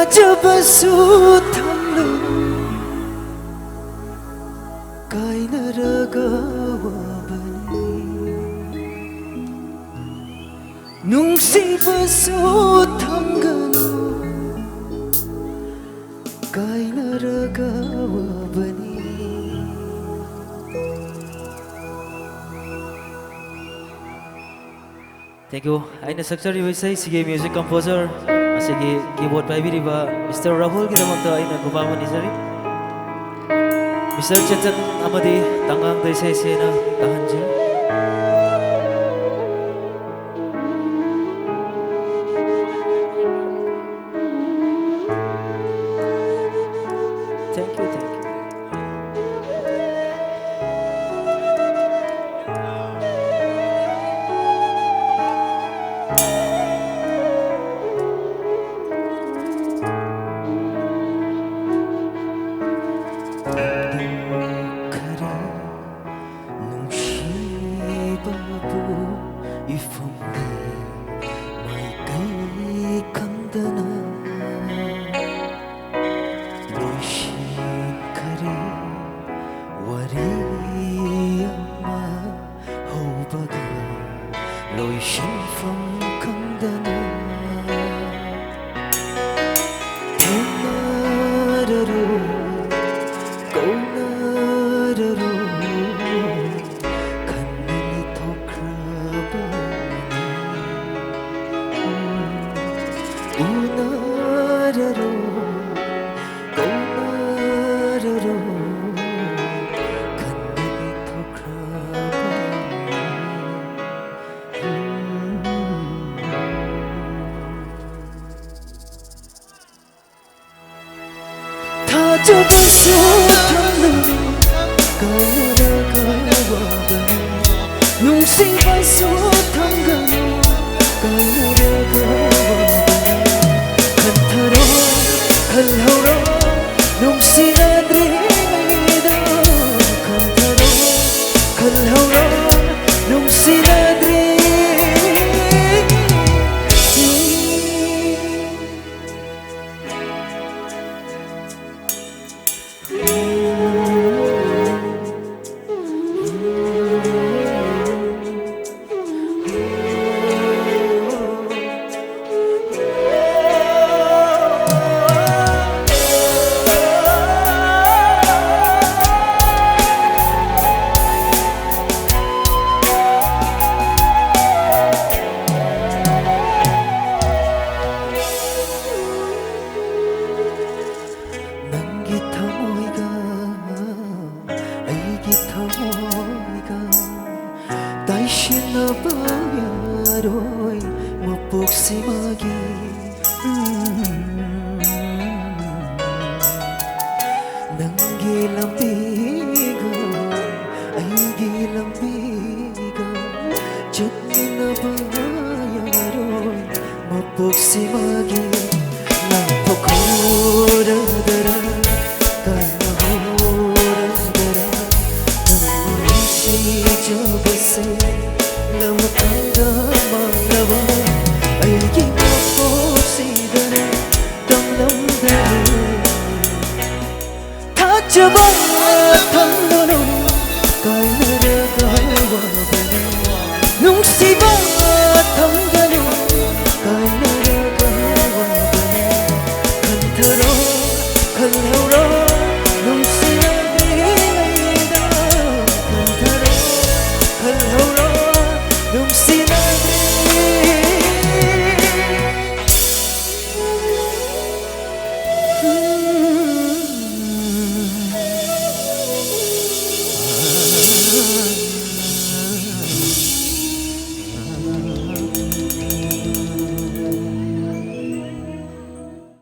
ꯊꯥꯖꯕꯁꯨ ꯊꯝꯂꯨ ꯀꯥꯏꯅꯔꯒ ꯋꯥꯕꯅꯤ ꯅꯨꯡꯁꯤꯕꯁꯨ ꯊꯝꯒꯅꯨ ꯀꯥꯏꯅꯔꯒ ꯋꯥꯕꯅꯤ. Thank you. Aina sakchariba isai sige music composer asigi keyboard paibiriba Mr. Rahul gidamata aina gubama nizari. Mr. Chetan amadi tangang da isai sena tahanji. Thank you, thank you. ꯊꯥꯖꯕꯁꯨ ꯊꯝꯂꯨ ꯀꯥꯏꯅꯔꯒ ꯋꯥꯕꯅꯤ ꯅꯨꯡꯁꯤꯕꯁꯨ ꯊꯝꯒꯅꯨ ꯀꯥꯏꯅꯔꯒ ꯋꯥꯕꯅꯤ ꯈꯟꯊꯔꯣ ꯈꯜꯍꯧꯔꯣ ꯅꯨꯡꯁꯤꯅꯗ꯭ꯔꯤꯉꯩꯗ ꯈꯟꯊꯔꯣ ꯈꯜꯍꯧꯔꯣ ꯅꯨꯡꯁꯤꯅꯗ꯭ꯔꯤꯉꯩꯗ 다시나봐 야로이 못복심하기 낭기람비가 아이기람비가 짓나봐 야로이 못복심하기 난 포코라더라